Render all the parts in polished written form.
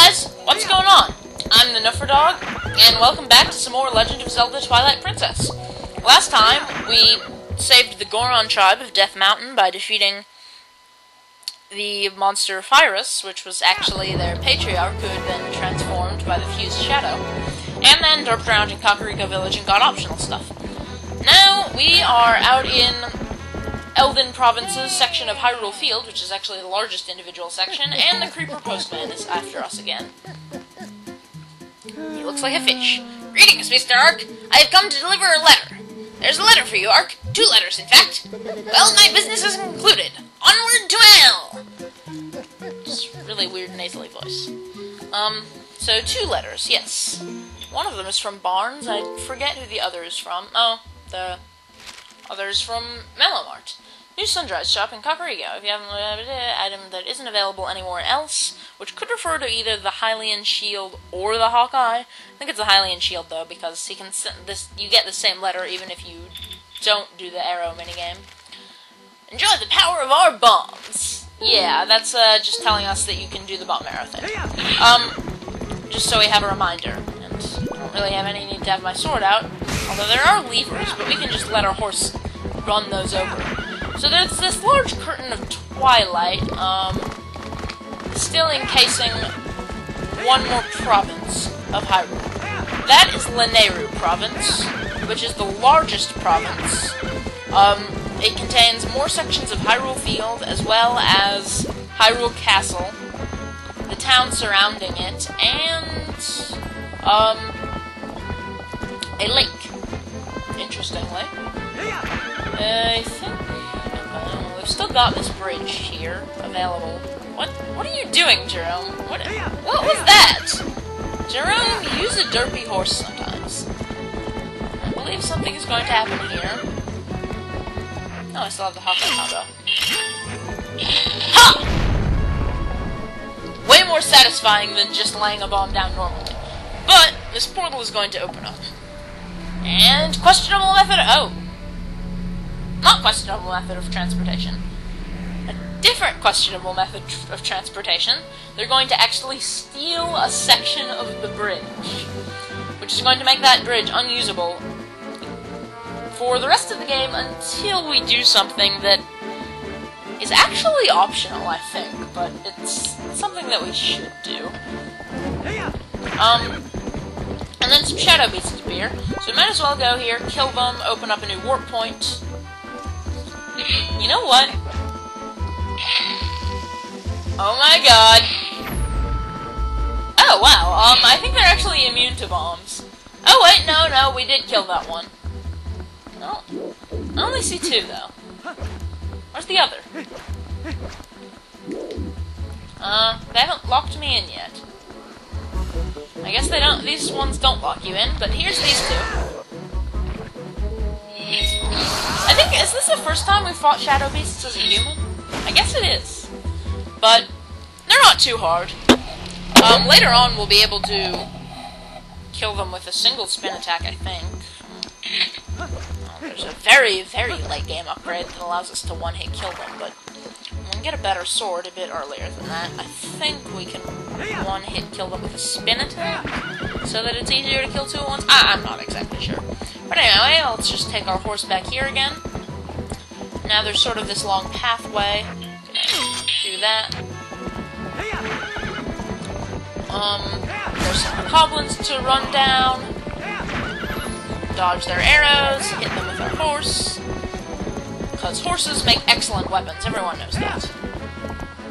guys, what's going on? I'm the Nuffer Dog, and welcome back to some more Legend of Zelda Twilight Princess. Last time, we saved the Goron tribe of Death Mountain by defeating the monster Hyrule, which was actually their patriarch who had been transformed by the fused shadow, and then derped around in Kakariko Village and got optional stuff. Now, we are out in Eldin Province's section of Hyrule Field, which is actually the largest individual section, and the Creeper Postman is after us again. He looks like a fish. Greetings, Mr. Ark. I have come to deliver a letter. There's a letter for you, Ark. 2 letters, in fact. Well, my business is concluded. Onward to hell! Just really weird nasally voice. So 2 letters, yes. One of them is from Barnes. I forget who the other is from. Oh, the other is from Mellowmart. New Sunrise Shop in Kakariko. If you haven't an item that isn't available anywhere else, which could refer to either the Hylian Shield or the Hawkeye. I think it's the Hylian Shield though, because he can this. You get the same letter even if you don't do the arrow minigame. Enjoy the power of our bombs. Yeah, that's just telling us that you can do the bomb arrow thing. Just so we have a reminder. And I don't really have any need to have my sword out, although there are levers, but we can just let our horse run those over. So there's this large curtain of twilight, still encasing one more province of Hyrule. That is Lanayru Province, which is the largest province. It contains more sections of Hyrule Field, as well as Hyrule Castle, the town surrounding it, and a lake, interestingly. I think we've still got this bridge here available. What are you doing, Jerome? What was that? Jerome, use a derpy horse sometimes. I believe something is going to happen here. Oh, I still have the Hawkeye combo. Ha! Way more satisfying than just laying a bomb down normally. But this portal is going to open up. And questionable method. Oh. Not questionable method of transportation. A different questionable method of transportation. They're going to actually steal a section of the bridge, which is going to make that bridge unusable for the rest of the game until we do something that is actually optional, I think, but it's something that we should do. And then some shadow beasts appear, so we might as well go here, kill them, open up a new warp point. You know what? Oh my god. Oh wow, I think they're actually immune to bombs. Oh wait, no, we did kill that one. No. I only see 2 though. Where's the other? They haven't locked me in yet. I guess they don't, these ones don't lock you in, but here's these 2. I think, is this the first time we fought Shadow Beasts as a human? I guess it is. But, they're not too hard. Later on we'll be able to kill them with a single spin attack, I think. There's a very, very late game upgrade that allows us to one-hit kill them, but we can get a better sword a bit earlier than that. I think we can one-hit kill them with a spin attack, so that it's easier to kill 2 at once. I'm not exactly sure. But anyway, let's just take our horse back here again. Now there's sort of this long pathway. Do that. There's some goblins to run down. Dodge their arrows, hit them with our horse. Because horses make excellent weapons, everyone knows that.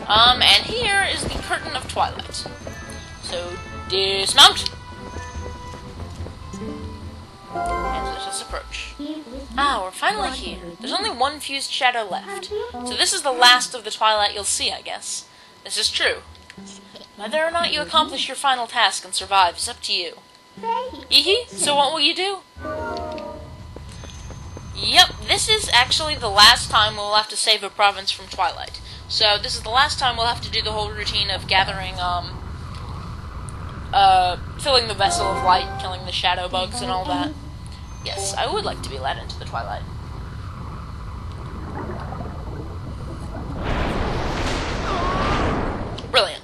And here is the Curtain of Twilight. So, dismount! And let us approach. Ah, we're finally here. There's only 1 fused shadow left. So this is the last of the Twilight you'll see, I guess. This is true. Whether or not you accomplish your final task and survive is up to you. Hee so what will you do? Yep, this is actually the last time we'll have to save a province from Twilight. So this is the last time we'll have to do the whole routine of gathering, filling the vessel of light, killing the shadow bugs and all that. Yes, I would like to be led into the Twilight. Brilliant.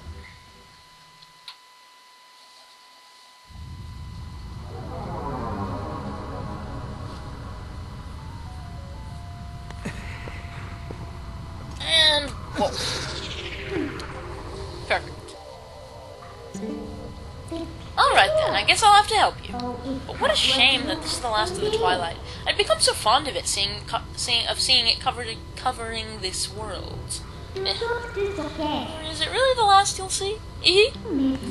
Whoa. Perfect. Alright then, I guess I'll have to help you. But what a shame that this is the last of the Twilight. I'd become so fond of it, seeing it covering this world. Is it really the last you'll see?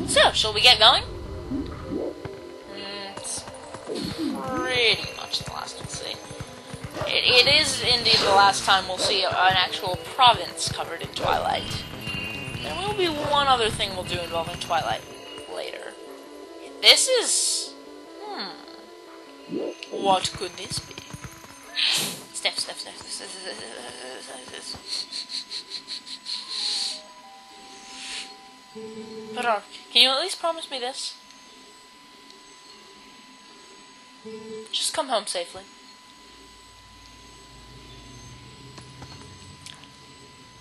So, shall we get going? It's pretty much the last you'll see. It is indeed the last time we'll see an actual province covered in Twilight. There will be one other thing we'll do involving Twilight later. This is... What could this be? Steph. But can you at least promise me this? Just come home safely.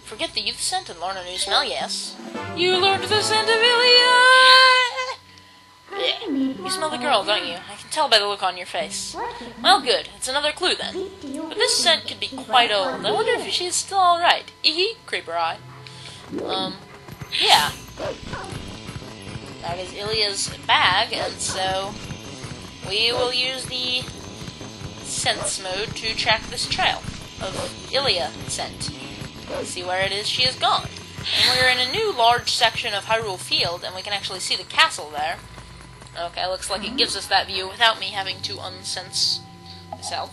Forget the youth scent and learn a new smell, yes. You learned the scent of Ilia! Yeah. You smell the girl, don't you? I can tell by the look on your face. Well, good. It's another clue, then. But this scent could be quite old. I wonder if she's still alright. Creeper eye. Yeah. That is Ilia's bag, and so we will use the sense mode to track this trail of Ilia scent. See where it is she has gone. And we're in a new large section of Hyrule Field, and we can actually see the castle there. Okay, looks like it gives us that view without me having to unsense myself.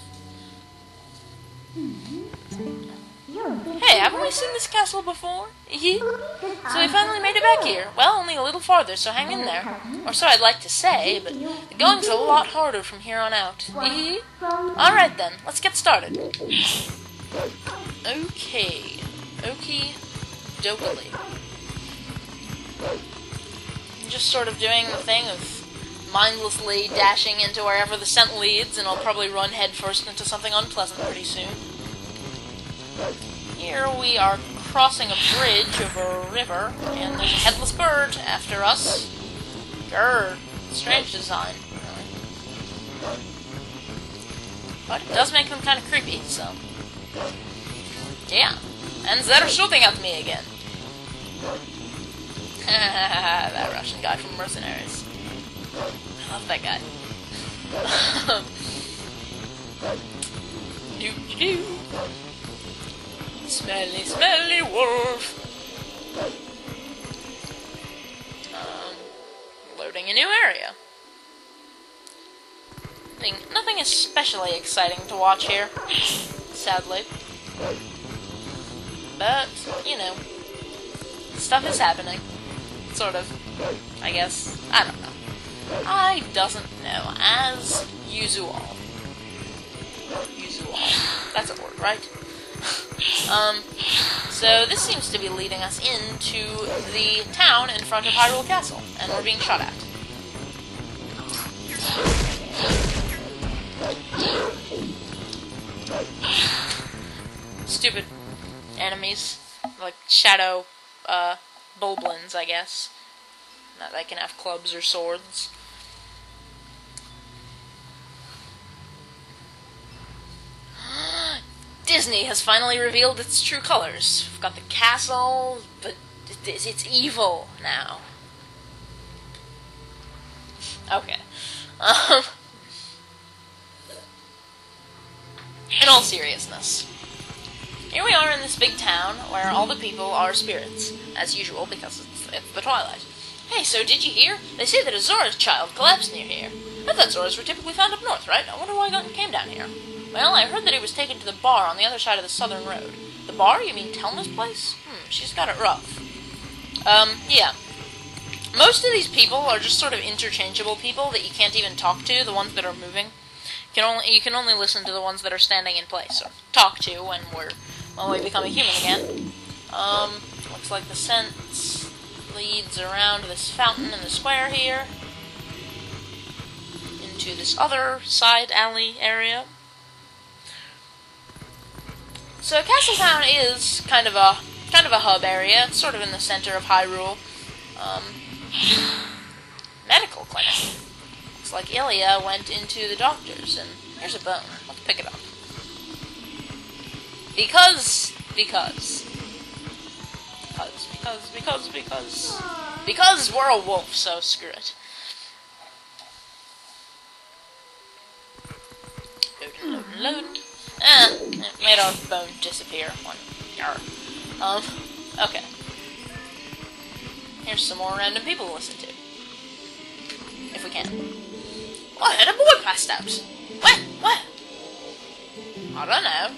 Hey, haven't we seen this castle before? So we finally made it back here. Well, only a little farther, so hang in there. Or so I'd like to say, but the going's a lot harder from here on out. Alright then, let's get started. Okay. Okie dokie. Just sort of doing the thing of mindlessly dashing into wherever the scent leads, and I'll probably run headfirst into something unpleasant pretty soon. Here we are crossing a bridge over a river, and there's a headless bird after us. Grrr. Strange design, really. But it does make them kind of creepy, so... Yeah. And they're shooting at me again. That Russian guy from Mercenaries. I love that guy. Doo-doo. Smelly, smelly wolf. Loading a new area. Nothing especially exciting to watch here, sadly. But, you know, stuff is happening. Sort of, I guess. I don't know. I doesn't know. As usual. Usual. That's a word, right? So this seems to be leading us into the town in front of Hyrule Castle, and we're being shot at. Stupid enemies, like shadow, bulblins, I guess. Not that they can have clubs or swords. Disney has finally revealed its true colors. We've got the castle, but it's evil now. Okay. In all seriousness, here we are in this big town where all the people are spirits, as usual, because it's the Twilight. Hey, so did you hear? They say that a Zora's child collapsed near here. I thought Zoras were typically found up north, right? I wonder why he came down here. Well, I heard that he was taken to the bar on the other side of the southern road. The bar? You mean Telma's place? She's got it rough. Yeah. Most of these people are just sort of interchangeable people that you can't even talk to, the ones that are moving. You can only listen to the ones that are standing in place, or talk to when we become a human again. Looks like the scent leads around this fountain in the square here, into this other side alley area. So Castletown is kind of a hub area. It's sort of in the center of Hyrule. Medical clinic. Looks like Ilia went into the doctor's, and here's a bone. Let's pick it up. Because. Because we're a wolf, so screw it. Load. It made our bone disappear. Okay. Here's some more random people to listen to. If we can. Oh, I had a boy passed out. What? I don't know.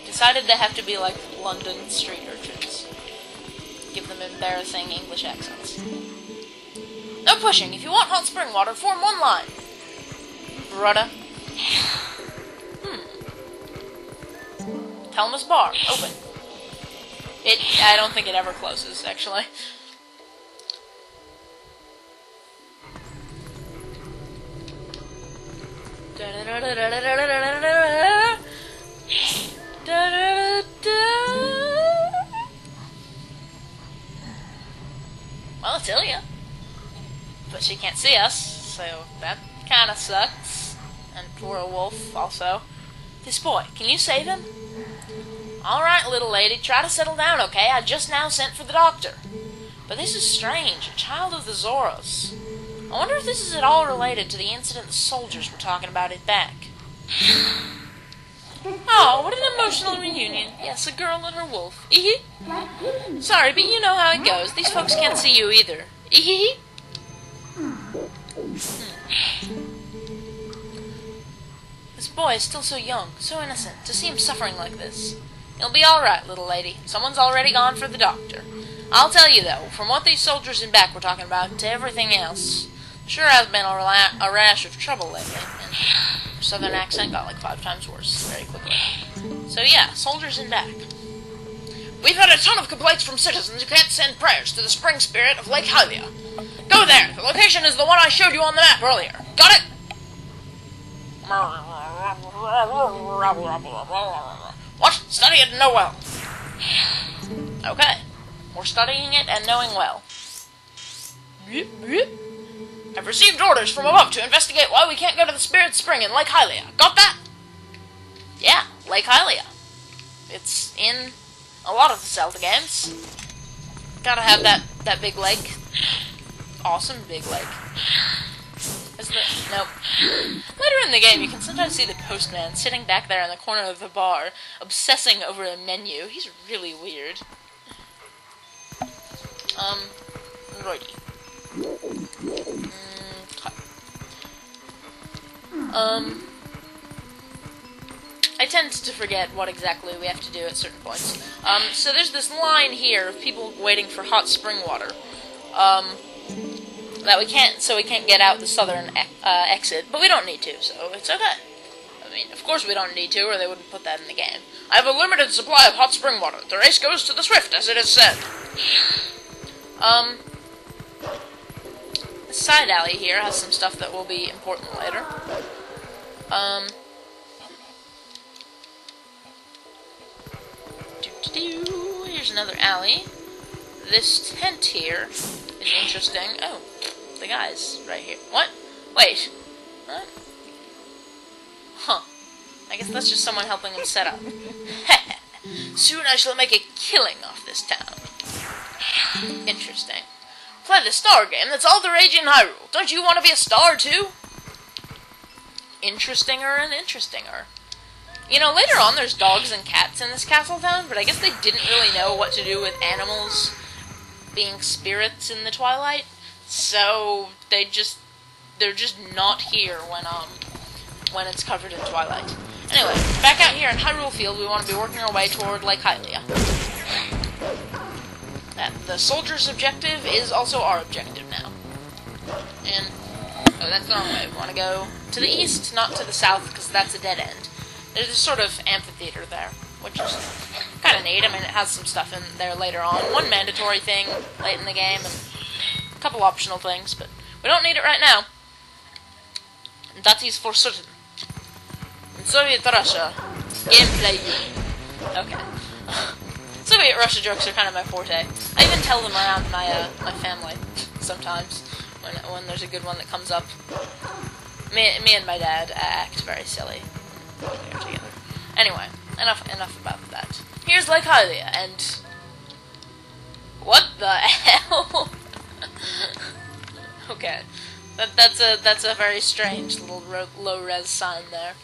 Decided they have to be like London street urchins. Give them embarrassing English accents. No pushing. If you want hot spring water, form one line. Brudda. Helmus bar. Open. I don't think it ever closes, actually. Well, I'll tell you. But she can't see us, so that kinda sucks. And for a wolf, also. This boy, can you save him? Alright, little lady, try to settle down, okay? I just now sent for the doctor. But this is strange, a child of the Zoros. I wonder if this is at all related to the incident the soldiers were talking about it back. Oh, what an emotional reunion. Yes, a girl and her wolf. Sorry, but you know how it goes. These folks can't see you either. This boy is still so young, so innocent. To see him suffering like this. He'll be alright, little lady. Someone's already gone for the doctor. I'll tell you, though, from what these soldiers in back were talking about to everything else, sure has been a rash of trouble lately, and her southern accent got like 5 times worse very quickly. So yeah, soldiers in back. We've had a ton of complaints from citizens who can't send prayers to the spring spirit of Lake Hylia. Go there! The location is the one I showed you on the map earlier. Got it? What? Study it and know well. Okay. We're studying it and knowing well. I've received orders from above to investigate why we can't go to the Spirit Spring in Lake Hylia. Got that? Yeah, Lake Hylia. It's in a lot of the Zelda games. Gotta have that big lake. Awesome big lake. Nope. Later in the game, you can sometimes see the postman sitting back there in the corner of the bar, obsessing over a menu. He's really weird. Righty. I tend to forget what exactly we have to do at certain points. So there's this line here of people waiting for hot spring water. That we can't get out the southern exit, but we don't need to, so it's okay. I mean, of course we don't need to, or they wouldn't put that in the game. I have a limited supply of hot spring water. The race goes to the swift, as it is said. The side alley here has some stuff that will be important later. Here's another alley. This tent here is interesting. Oh, the guy's right here. What? Wait. What? Huh. I guess that's just someone helping him set up. Soon I shall make a killing off this town. Interesting. Play the star game, that's all the rage in Hyrule. Don't you want to be a star too? Interestinger and interestinger. You know, later on there's dogs and cats in this castle town, but I guess they didn't really know what to do with animals being spirits in the Twilight, so they're just not here when it's covered in Twilight. Anyway, back out here in Hyrule Field, we want to be working our way toward Lake Hylia. The soldier's objective is also our objective now. And, oh, that's the wrong way. We want to go to the east, not to the south, because that's a dead end. There's a sort of amphitheater there, which is kind of neat. I mean, it has some stuff in there later on. One mandatory thing late in the game, and a couple optional things, but we don't need it right now. That is for certain. In Soviet Russia, gameplay. Okay. Soviet Russia jokes are kind of my forte. I even tell them around my family sometimes when there's a good one that comes up. Me and my dad act very silly when we are together. Anyway, enough about that. Here's Lake Hylia, and What the hell? Okay. That's a very strange little low-res sign there.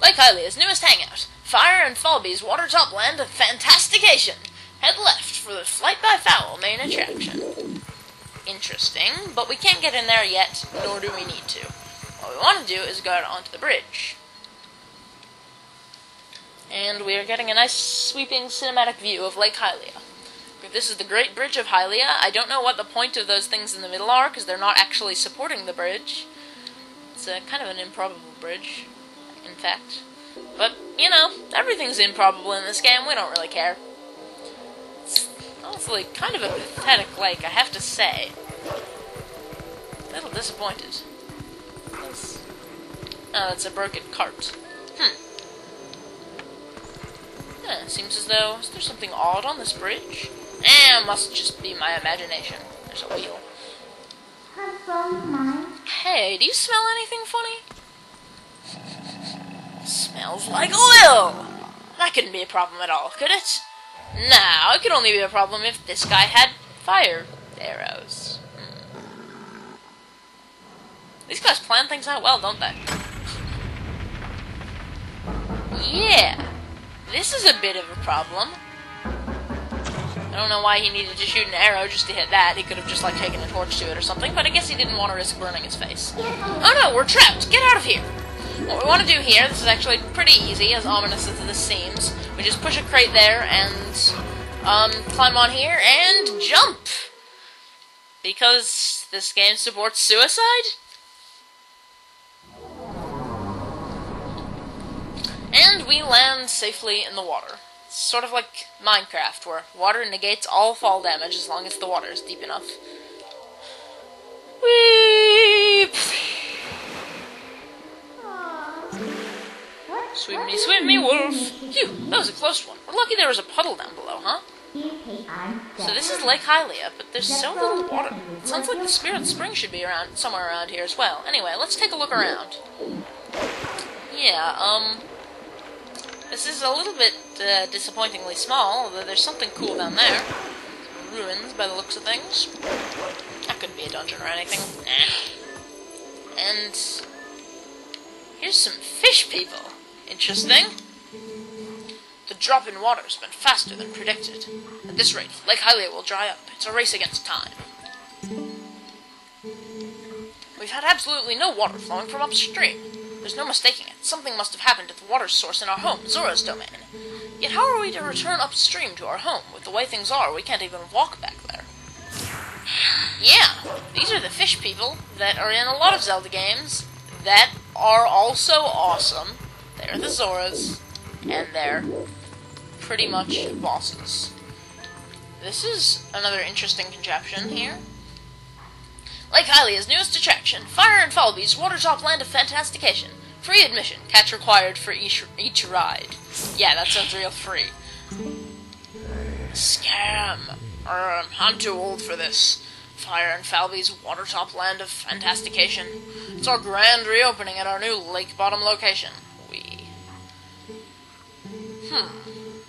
Lake Hylia's newest hangout. Fire and Falby's watertop land of fantastication. Head left for the Flight by Fowl main attraction. Interesting, but we can't get in there yet, nor do we need to. What we want to do is go out onto the bridge. And we are getting a nice sweeping cinematic view of Lake Hylia. This is the Great Bridge of Hylia. I don't know what the point of those things in the middle are, because they're not actually supporting the bridge. It's kind of an improbable bridge, in fact. But, you know, everything's improbable in this game. We don't really care. It's honestly kind of a pathetic lake, I have to say. A little disappointed. Oh, that's a broken cart. Yeah, seems as though... Is there something odd on this bridge? Must just be my imagination. There's a wheel. Hey, do you smell anything funny? Smells like oil! That couldn't be a problem at all, could it? No, it could only be a problem if this guy had fire arrows. These guys plan things out well, don't they? Yeah, this is a bit of a problem. I don't know why he needed to shoot an arrow just to hit that. He could have just, like, taken a torch to it or something, but I guess he didn't want to risk burning his face. Oh no, we're trapped! Get out of here! What we want to do here, this is actually pretty easy, as ominous as this seems. We just push a crate there and, climb on here and jump! Because this game supports suicide? And we land safely in the water. It's sort of like Minecraft, where water negates all fall damage as long as the water is deep enough. Whee! Swim me, wolf! Phew, that was a close one. We're lucky there was a puddle down below, huh? So this is Lake Hylia, but there's so little water. It sounds like the Spirit Spring should be around somewhere around here as well. Anyway, let's take a look around. Yeah, this is a little bit disappointingly small, although there's something cool down there. Some ruins by the looks of things. That couldn't be a dungeon or anything. Nah. And here's some fish people. Interesting. The drop in water's been faster than predicted. At this rate, Lake Hylia will dry up. It's a race against time. We've had absolutely no water flowing from upstream. There's no mistaking it. Something must have happened at the water source in our home, Zora's domain. Yet how are we to return upstream to our home? With the way things are, we can't even walk back there. Yeah, these are the fish people that are in a lot of Zelda games that are also awesome. They're the Zoras, and they're pretty much bosses. This is another interesting contraption here. Lake Hylia's newest attraction, Fire and Falby's Watertop Land of Fantastication. Free admission, catch required for each ride. Yeah, that sounds real free. Scam. I'm too old for this. Fire and Falby's Watertop Land of Fantastication. It's our grand reopening at our new lake bottom location.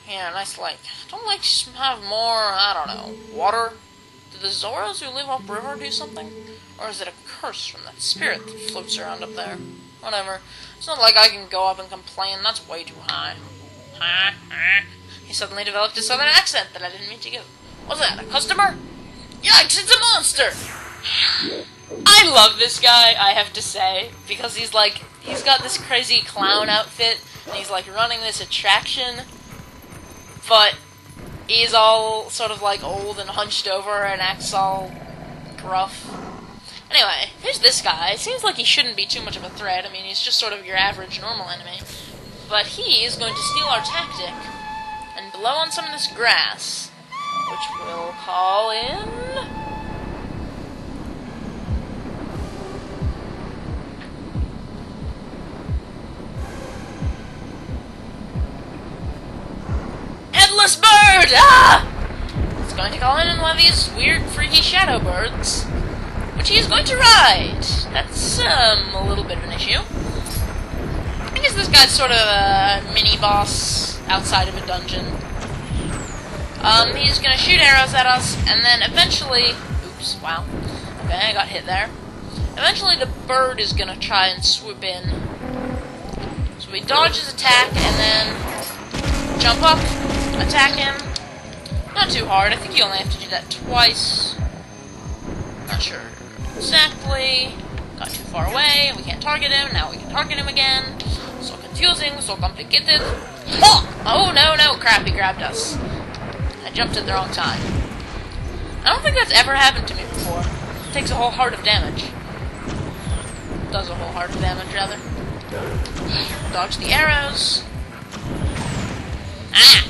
Yeah, nice lake. Don't lakes have more, I don't know, water? Do the Zoras who live upriver do something? Or is it a curse from that spirit that floats around up there? Whatever. It's not like I can go up and complain. That's way too high. He suddenly developed a southern accent that I didn't mean to give. What's that, a customer? Yikes, it's a monster! I love this guy, I have to say, because he's got this crazy clown outfit, and he's like running this attraction, but he's all sort of like old and hunched over and acts all gruff. Anyway, here's this guy. Seems like he shouldn't be too much of a threat. I mean, he's just sort of your average normal enemy. But he is going to steal our tactic and blow on some of this grass, which we'll call in... Headless bird! Ah! It's going to call in one of these weird, freaky shadow birds, which he is going to ride. That's, a little bit of an issue. I guess this guy's sort of a mini-boss outside of a dungeon. He's gonna shoot arrows at us, and then eventually... Oops, wow. Okay, I got hit there. Eventually the bird is gonna try and swoop in. So we dodge his attack, and then jump up, attack him. Not too hard, I think you only have to do that twice. Not sure exactly. Got too far away, we can't target him, now we can target him again. So confusing, so complicated. Oh, no, crap, he grabbed us. I jumped at the wrong time. I don't think that's ever happened to me before. It takes a whole heart of damage. Does a whole heart of damage, rather. Dodge the arrows. Ah!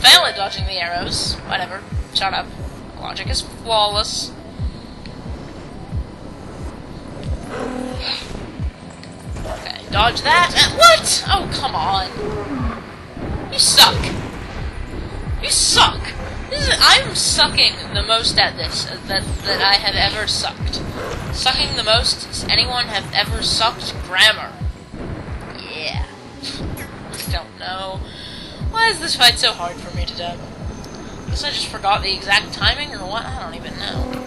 Fail at dodging the arrows. Whatever. Shut up. Logic is flawless. Okay, dodge that. What? Oh, come on. You suck. You suck. I'm sucking the most at this that I have ever sucked. Sucking the most does anyone have ever sucked grammar? Yeah. I don't know. Why is this fight so hard for me today? Guess I just forgot the exact timing or what? I don't even know.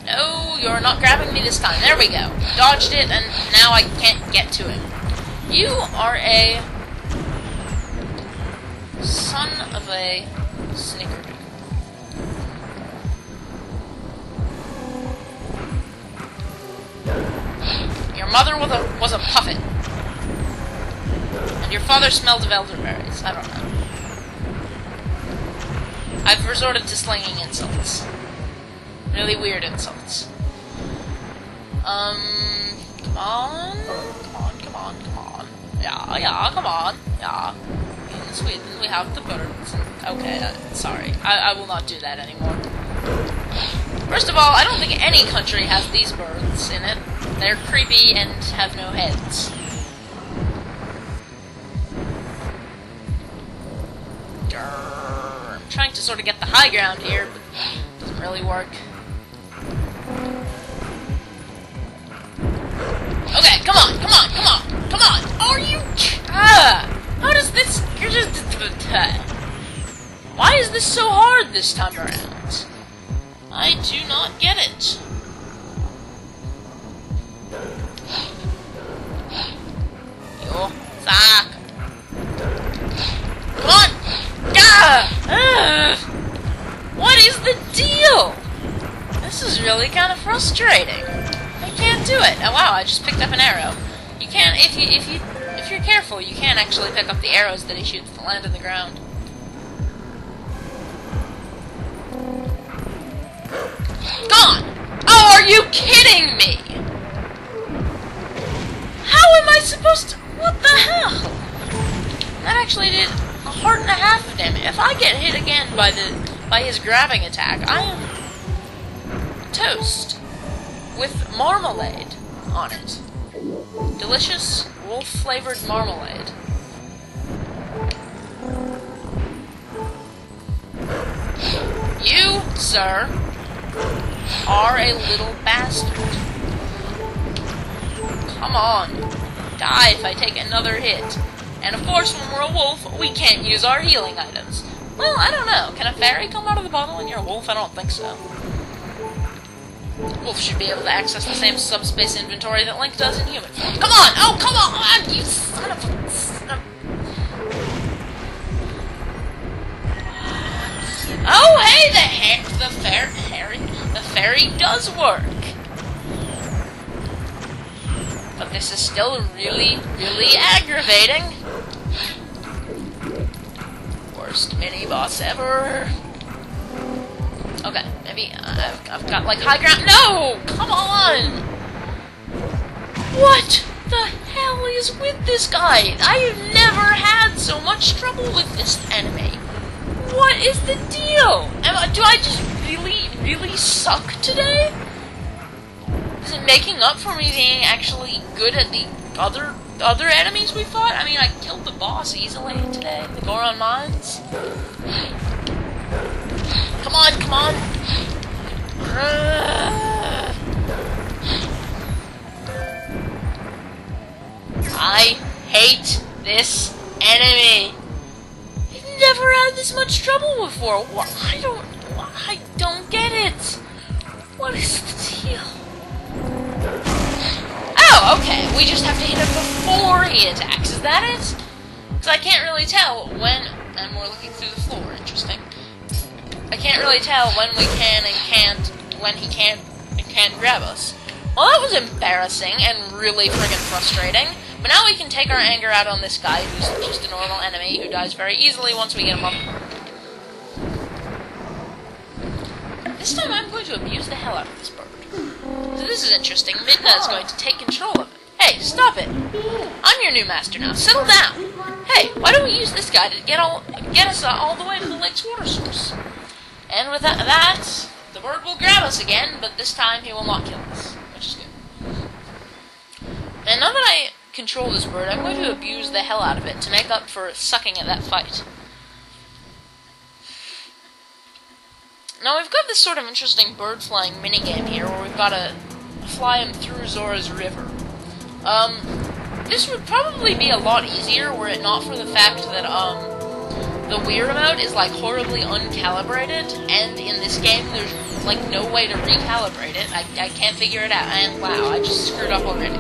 No, you're not grabbing me this time. There we go. Dodged it, and now I can't get to him. You are a son of a snickerdoodle. Your mother was a puppet. And your father smelled of elderberries. I don't know. I've resorted to slinging insults. Really weird insults. Come on. Yeah, come on. Yeah. In Sweden, we have the birds. Okay, sorry. I will not do that anymore. First of all, I don't think any country has these birds in it. They're creepy and have no heads. I'm trying to sort of get the high ground here, but it doesn't really work. Okay, come on. Are you... how does this... You're just... Why is this so hard this time around? I do not get it. Yo, suck. Come on! What is the deal? This is really kind of frustrating. I can't do it. Oh wow, I just picked up an arrow. You can't, if you're careful, you can actually pick up the arrows that he shoots to land in the ground. Gone! Oh, are you kidding me? How am I supposed to... What the hell? That actually did 1.5 hearts of damage. If I get hit again by his grabbing attack, I am toast with marmalade on it. Delicious wolf-flavored marmalade. You, sir, are a little bastard. Come on. Die if I take another hit. And of course, when we're a wolf, we can't use our healing items. Well, I don't know. Can a fairy come out of the bottle when you're a wolf? I don't think so. Wolf should be able to access the same subspace inventory that Link does in human form. Come on! Oh, come on! You son of a... Oh, hey, the fairy does work. But this is still really, really aggravating. Worst mini-boss ever. Okay, maybe I've got, like, high ground. No! Come on! What the hell is with this guy? I've never had so much trouble with this enemy. What is the deal? Do I just really suck today? Is it making up for me being actually good at the other enemies we fought? I mean, I killed the boss easily today. The Goron Mines. Come on! I hate this enemy. I've never had this this much trouble before. I don't get it. What is the deal? Oh, okay. We just have to hit him before he attacks. Is that it? Because I can't really tell when... And we're looking through the floor. Interesting. I can't really tell when we can and can't... When he can't and can't grab us. Well, that was embarrassing and really friggin' frustrating. But now we can take our anger out on this guy who's just a normal enemy who dies very easily once we get him up. This time I'm going to abuse the hell out of this bird. So this is interesting. Midna is going to take control of it. Hey, stop it! I'm your new master now. Settle down. Hey, why don't we use this guy to get us all the way to the lake's water source? And with that, the bird will grab us again, but this time he will not kill us, which is good. And now that I control this bird, I'm going to abuse the hell out of it to make up for sucking at that fight. Now we've got this sort of interesting bird flying minigame here, where we've got to fly him through Zora's River. This would probably be a lot easier were it not for the fact that, the Wii remote is, like, horribly uncalibrated, and in this game there's, like, no way to recalibrate it. I can't figure it out, and wow, I just screwed up already.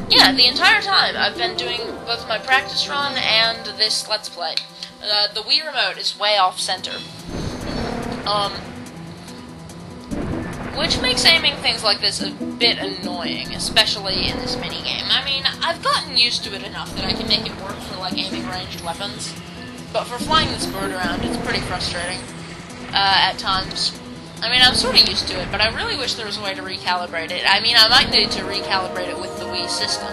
Yeah, the entire time I've been doing both my practice run and this Let's Play. The Wii remote is way off center. Which makes aiming things like this a bit annoying, especially in this minigame. I mean, I've gotten used to it enough that I can make it work for, like, aiming ranged weapons. But for flying this bird around, it's pretty frustrating, at times. I mean, I'm sort of used to it, but I really wish there was a way to recalibrate it. I mean, I might need to recalibrate it with the Wii system.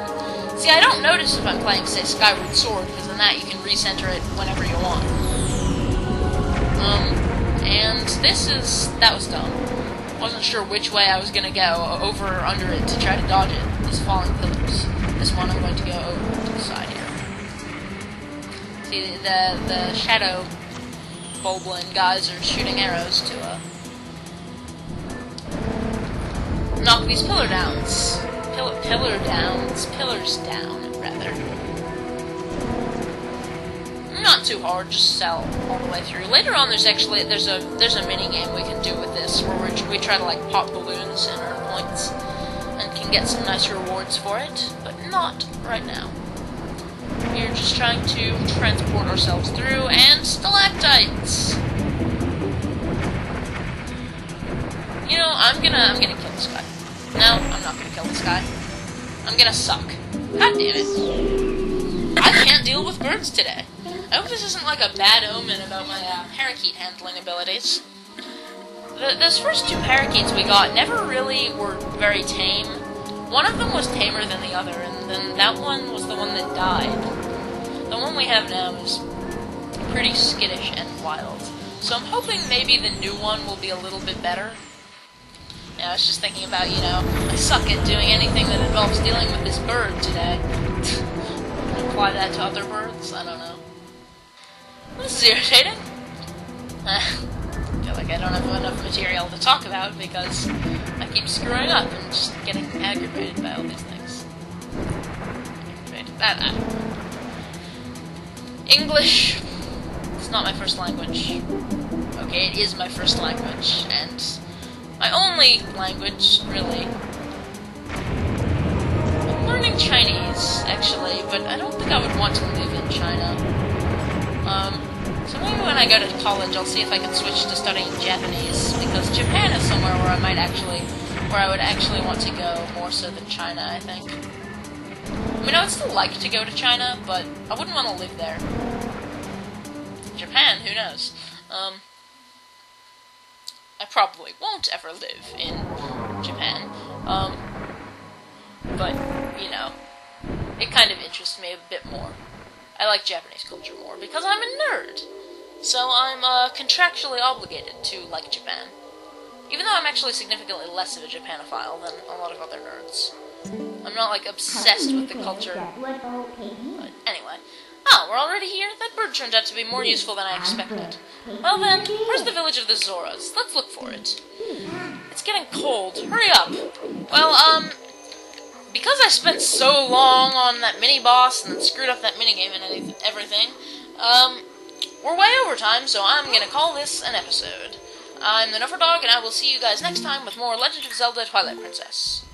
See, I don't notice if I'm playing, say, Skyward Sword, because in that you can recenter it whenever you want. And that was dumb. Wasn't sure which way I was going to go, over or under it, to try to dodge it, these falling pillars. This one I'm going to go over to the side here. See, the shadow Bulblin guys are shooting arrows to, knock these pillars down, rather. Not too hard, just sell all the way through. Later on, there's a mini game we can do with this, where we try to, like, pop balloons and earn points, and can get some nice rewards for it, but not right now. We're just trying to transport ourselves through, and stalactites! You know, I'm gonna kill this guy. No, I'm not gonna kill this guy. I'm gonna suck. God damn it. I can't deal with birds today. I hope this isn't like a bad omen about my parakeet handling abilities. Those first two parakeets we got never really were very tame. One of them was tamer than the other, and then that one was the one that died. The one we have now is pretty skittish and wild. So I'm hoping maybe the new one will be a little bit better. Yeah, I was just thinking about, you know, I suck at doing anything that involves dealing with this bird today. Apply that to other birds? I don't know. This is irritating. I feel like I don't have enough material to talk about because I keep screwing up and just getting aggravated by all these things. English. It's not my first language. Okay, it is my first language, and my only language, really. I'm learning Chinese, actually, but I don't think I would want to live in China. So maybe when I go to college, I'll see if I can switch to studying Japanese, because Japan is somewhere where I would actually want to go more so than China, I think. I mean, I would still like to go to China, but I wouldn't want to live there. Japan, who knows? I probably won't ever live in Japan, but, you know, it kind of interests me a bit more. I like Japanese culture more, because I'm a nerd. So I'm contractually obligated to like Japan. Even though I'm actually significantly less of a Japanophile than a lot of other nerds. I'm not, like, obsessed with the culture. But anyway. Oh, we're already here? That bird turned out to be more useful than I expected. Well then, where's the village of the Zoras? Let's look for it. It's getting cold. Hurry up. Well, because I spent so long on that mini-boss and then screwed up that minigame and everything, we're way over time, so I'm gonna call this an episode. I'm the Nufferdog, and I will see you guys next time with more Legend of Zelda Twilight Princess.